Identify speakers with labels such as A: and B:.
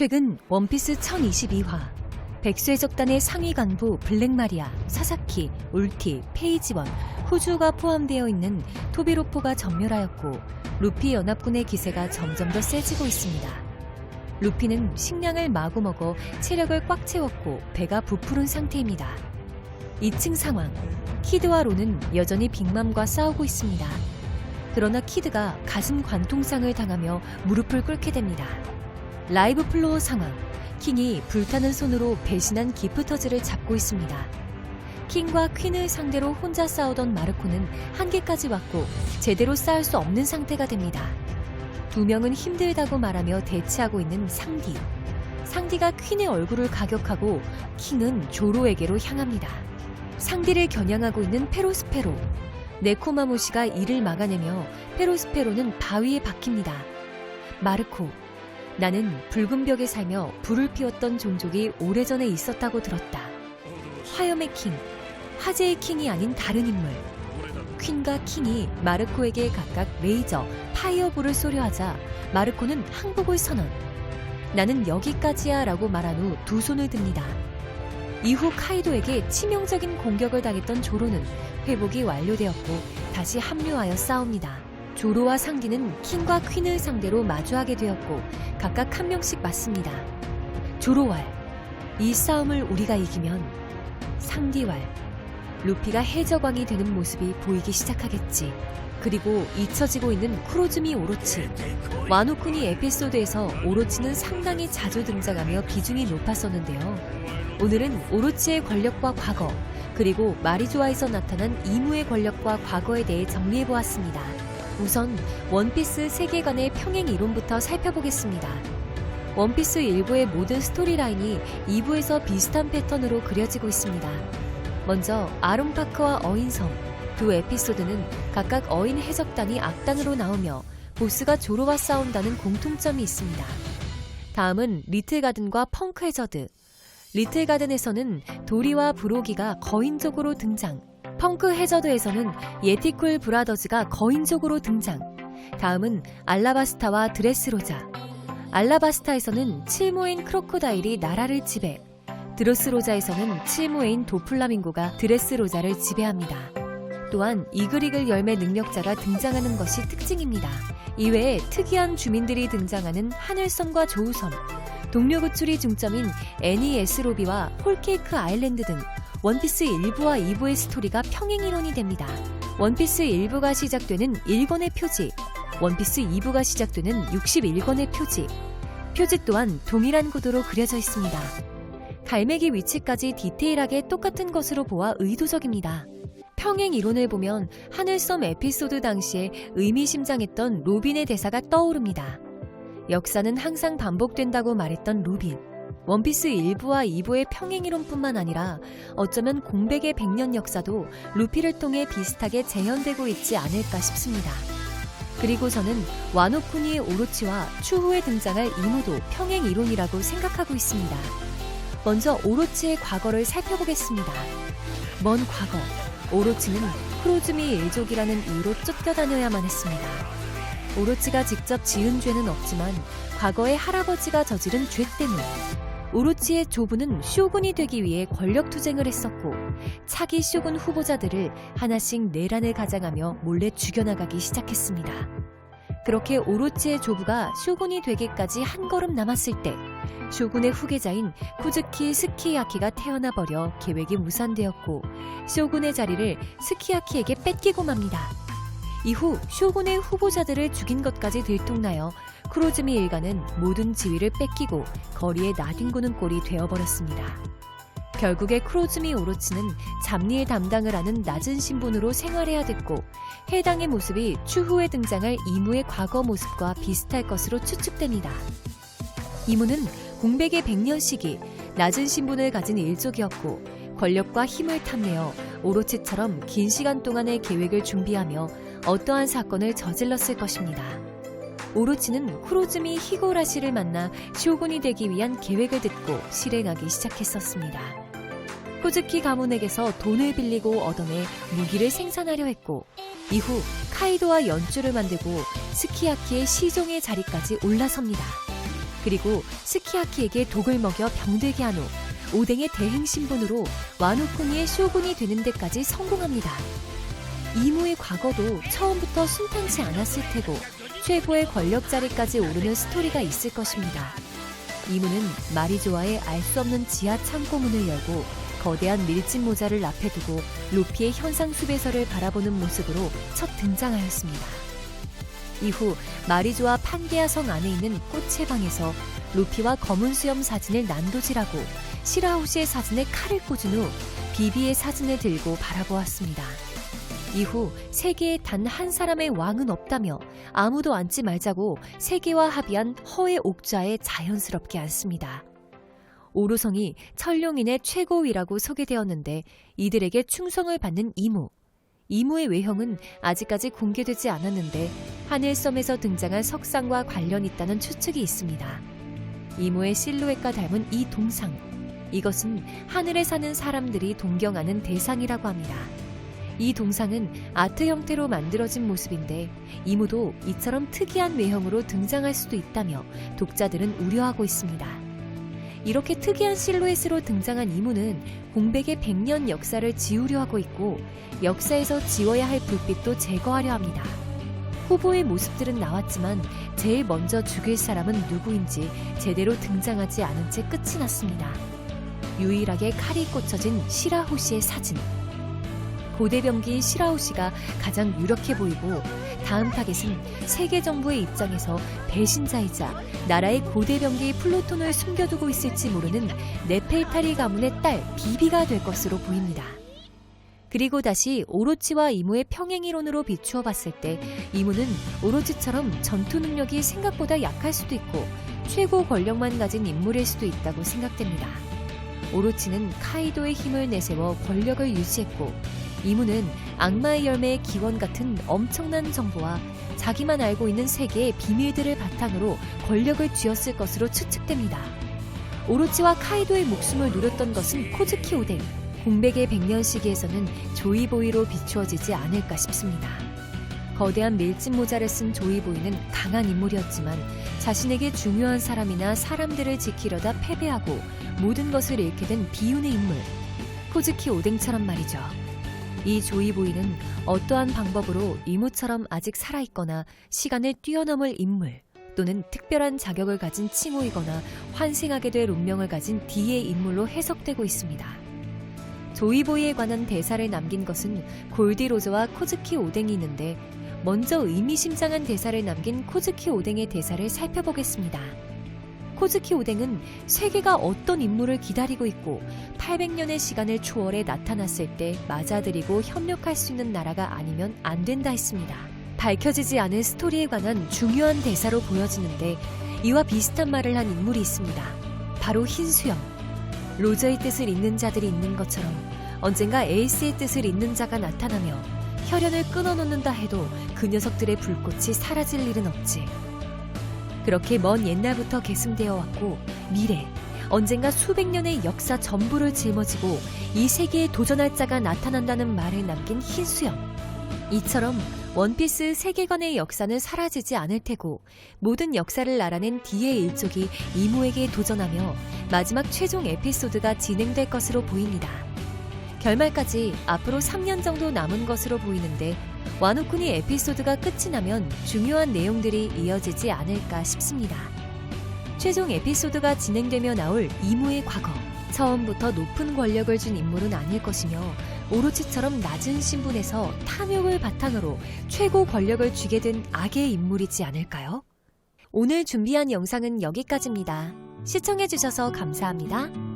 A: 최근 원피스 1022화 백수해적단의 상위 간부 블랙마리아, 사사키, 울티, 페이지원, 후주가 포함되어 있는 토비로포가 전멸하였고 루피 연합군의 기세가 점점 더 세지고 있습니다. 루피는 식량을 마구 먹어 체력을 꽉 채웠고 배가 부풀은 상태입니다. 2층 상황, 키드와 로는 여전히 빅맘과 싸우고 있습니다. 그러나 키드가 가슴 관통상을 당하며 무릎을 꿇게 됩니다. 라이브 플로어 상황, 킹이 불타는 손으로 배신한 기프터즈를 잡고 있습니다. 킹과 퀸을 상대로 혼자 싸우던 마르코는 한계까지 왔고 제대로 싸울 수 없는 상태가 됩니다. 두 명은 힘들다고 말하며 대치하고 있는 상디. 상디가 퀸의 얼굴을 가격하고 킹은 조로에게로 향합니다. 상디를 겨냥하고 있는 페로스페로. 네코마무시가 이를 막아내며 페로스페로는 바위에 박힙니다. 마르코. 나는 붉은 벽에 살며 불을 피웠던 종족이 오래전에 있었다고 들었다. 화염의 킹, 화재의 킹이 아닌 다른 인물. 퀸과 킹이 마르코에게 각각 레이저, 파이어볼을 쏘려 하자 마르코는 항복을 선언. 나는 여기까지야 라고 말한 후 두 손을 듭니다. 이후 카이도에게 치명적인 공격을 당했던 조로는 회복이 완료되었고 다시 합류하여 싸웁니다. 조로와 상디는 킹과 퀸을 상대로 마주하게 되었고 각각 한 명씩 맞습니다. 조로왈, 이 싸움을 우리가 이기면 상디왈, 루피가 해적왕이 되는 모습이 보이기 시작하겠지. 그리고 잊혀지고 있는 쿠로즈미 오로치. 와노쿠니 에피소드에서 오로치는 상당히 자주 등장하며 비중이 높았었는데요. 오늘은 오로치의 권력과 과거, 그리고 마리조아에서 나타난 이무의 권력과 과거에 대해 정리해보았습니다. 우선 원피스 세계관의 평행 이론부터 살펴보겠습니다. 원피스 1부의 모든 스토리라인이 2부에서 비슷한 패턴으로 그려지고 있습니다. 먼저 아론파크와 어인섬, 두 에피소드는 각각 어인 해적단이 악당으로 나오며 보스가 조로와 싸운다는 공통점이 있습니다. 다음은 리틀가든과 펑크 해저드. 리틀가든에서는 도리와 브로기가 거인적으로 등장, 펑크 해저드에서는 예티쿨 브라더즈가 거인적으로 등장. 다음은 알라바스타와 드레스로자. 알라바스타에서는 칠모인 크로코다일이 나라를 지배, 드레스로자에서는 칠모인 도플라밍고가 드레스로자를 지배합니다. 또한 이글이글 열매 능력자가 등장하는 것이 특징입니다. 이외에 특이한 주민들이 등장하는 하늘섬과 조우섬, 동료 구출이 중점인 NES 로비와 홀케이크 아일랜드 등 원피스 1부와 2부의 스토리가 평행이론이 됩니다. 원피스 1부가 시작되는 1권의 표지, 원피스 2부가 시작되는 61권의 표지. 표지 또한 동일한 구도로 그려져 있습니다. 갈매기 위치까지 디테일하게 똑같은 것으로 보아 의도적입니다. 평행 이론을 보면 하늘섬 에피소드 당시에 의미심장했던 로빈의 대사가 떠오릅니다. 역사는 항상 반복된다고 말했던 로빈. 원피스 1부와 2부의 평행이론뿐만 아니라 어쩌면 공백의 100년 역사도 루피를 통해 비슷하게 재현되고 있지 않을까 싶습니다. 그리고서는 와노쿠니의 오로치와 추후에 등장할 이무도 평행이론이라고 생각하고 있습니다. 먼저 오로치의 과거를 살펴보겠습니다. 먼 과거, 오로치는 쿠로즈미 일족이라는 이유로 쫓겨다녀야만 했습니다. 오로치가 직접 지은 죄는 없지만 과거의 할아버지가 저지른 죄 때문 오로치의 조부는 쇼군이 되기 위해 권력투쟁을 했었고 차기 쇼군 후보자들을 하나씩 내란을 가장하며 몰래 죽여나가기 시작했습니다. 그렇게 오로치의 조부가 쇼군이 되기까지 한 걸음 남았을 때 쇼군의 후계자인 쿠즈키 스키야키가 태어나버려 계획이 무산되었고 쇼군의 자리를 스키야키에게 뺏기고 맙니다. 이후 쇼군의 후보자들을 죽인 것까지 들통나여 쿠로즈미 일가는 모든 지위를 뺏기고 거리에 나뒹구는 꼴이 되어버렸습니다. 결국에 쿠로즈미 오로치는 잡일 담당을 하는 낮은 신분으로 생활해야 됐고 해당의 모습이 추후에 등장할 이무의 과거 모습과 비슷할 것으로 추측됩니다. 이무는 공백의 100년 시기 낮은 신분을 가진 일족이었고 권력과 힘을 탐내어 오로치처럼 긴 시간 동안의 계획을 준비하며 어떠한 사건을 저질렀을 것입니다. 오로치는 쿠로즈미 히고라시를 만나 쇼군이 되기 위한 계획을 듣고 실행하기 시작했었습니다. 코즈키 가문에게서 돈을 빌리고 얻어내 무기를 생산하려 했고 이후 카이도와 연주를 만들고 스키야키의 시종의 자리까지 올라섭니다. 그리고 스키야키에게 독을 먹여 병들게 한 후 오뎅의 대행 신분으로 와노쿠니의 쇼군이 되는 데까지 성공합니다. 이무의 과거도 처음부터 순탄치 않았을 테고 최고의 권력 자리까지 오르는 스토리가 있을 것입니다. 이무는 마리조아의 알 수 없는 지하 창고문을 열고 거대한 밀짚 모자를 앞에 두고 루피의 현상 수배서를 바라보는 모습으로 첫 등장하였습니다. 이후 마리조아 판게아 성 안에 있는 꽃의 방에서 루피와 검은 수염 사진을 난도질하고 시라호시의 사진에 칼을 꽂은 후 비비의 사진을 들고 바라보았습니다. 이후 세계에 단 한 사람의 왕은 없다며 아무도 앉지 말자고 세계와 합의한 허의 옥좌에 자연스럽게 앉습니다. 오로성이 천룡인의 최고위라고 소개되었는데 이들에게 충성을 받는 이무. 이무의 외형은 아직까지 공개되지 않았는데 하늘섬에서 등장한 석상과 관련 있다는 추측이 있습니다. 이무의 실루엣과 닮은 이 동상. 이것은 하늘에 사는 사람들이 동경하는 대상이라고 합니다. 이 동상은 아트 형태로 만들어진 모습인데 이무도 이처럼 특이한 외형으로 등장할 수도 있다며 독자들은 우려하고 있습니다. 이렇게 특이한 실루엣으로 등장한 이무는 공백의 100년 역사를 지우려 하고 있고 역사에서 지워야 할 불빛도 제거하려 합니다. 후보의 모습들은 나왔지만 제일 먼저 죽일 사람은 누구인지 제대로 등장하지 않은 채 끝이 났습니다. 유일하게 칼이 꽂혀진 시라호시의 사진. 고대병기인 시라호시가 가장 유력해 보이고 다음 타겟은 세계 정부의 입장에서 배신자이자 나라의 고대병기 플루톤을 숨겨두고 있을지 모르는 네펠타리 가문의 딸 비비가 될 것으로 보입니다. 그리고 다시 오로치와 이무의 평행이론으로 비추어 봤을 때 이무는 오로치처럼 전투 능력이 생각보다 약할 수도 있고 최고 권력만 가진 인물일 수도 있다고 생각됩니다. 오로치는 카이도의 힘을 내세워 권력을 유지했고 이무는 악마의 열매의 기원 같은 엄청난 정보와 자기만 알고 있는 세계의 비밀들을 바탕으로 권력을 쥐었을 것으로 추측됩니다. 오로치와 카이도의 목숨을 노렸던 것은 코즈키 오뎅, 공백의 100년 시기에서는 조이보이로 비추어지지 않을까 싶습니다. 거대한 밀짚 모자를 쓴 조이보이는 강한 인물이었지만 자신에게 중요한 사람이나 사람들을 지키려다 패배하고 모든 것을 잃게 된 비운의 인물, 코즈키 오뎅처럼 말이죠. 이 조이보이는 어떠한 방법으로 이무처럼 아직 살아있거나 시간을 뛰어넘을 인물 또는 특별한 자격을 가진 칭호이거나 환생하게 될 운명을 가진 D의 인물로 해석되고 있습니다. 조이보이에 관한 대사를 남긴 것은 골디로저와 코즈키 오뎅이 있는데 먼저 의미심장한 대사를 남긴 코즈키 오뎅의 대사를 살펴보겠습니다. 코즈키 오뎅은 세계가 어떤 인물을 기다리고 있고 800년의 시간을 초월해 나타났을 때 맞아들이고 협력할 수 있는 나라가 아니면 안 된다 했습니다. 밝혀지지 않은 스토리에 관한 중요한 대사로 보여지는데 이와 비슷한 말을 한 인물이 있습니다. 바로 흰수염. 로저의 뜻을 잇는 자들이 있는 것처럼 언젠가 에이스의 뜻을 잇는 자가 나타나며 혈연을 끊어놓는다 해도 그 녀석들의 불꽃이 사라질 일은 없지. 그렇게 먼 옛날부터 계승되어 왔고 미래, 언젠가 수백 년의 역사 전부를 짊어지고 이 세계에 도전할 자가 나타난다는 말을 남긴 흰수염. 이처럼 원피스 세계관의 역사는 사라지지 않을 테고 모든 역사를 알아낸 D의 일족이 이무에게 도전하며 마지막 최종 에피소드가 진행될 것으로 보입니다. 결말까지 앞으로 3년 정도 남은 것으로 보이는데 와노쿠니 에피소드가 끝이 나면 중요한 내용들이 이어지지 않을까 싶습니다. 최종 에피소드가 진행되며 나올 이무의 과거, 처음부터 높은 권력을 준 인물은 아닐 것이며 오로치처럼 낮은 신분에서 탐욕을 바탕으로 최고 권력을 쥐게 된 악의 인물이지 않을까요? 오늘 준비한 영상은 여기까지입니다. 시청해주셔서 감사합니다.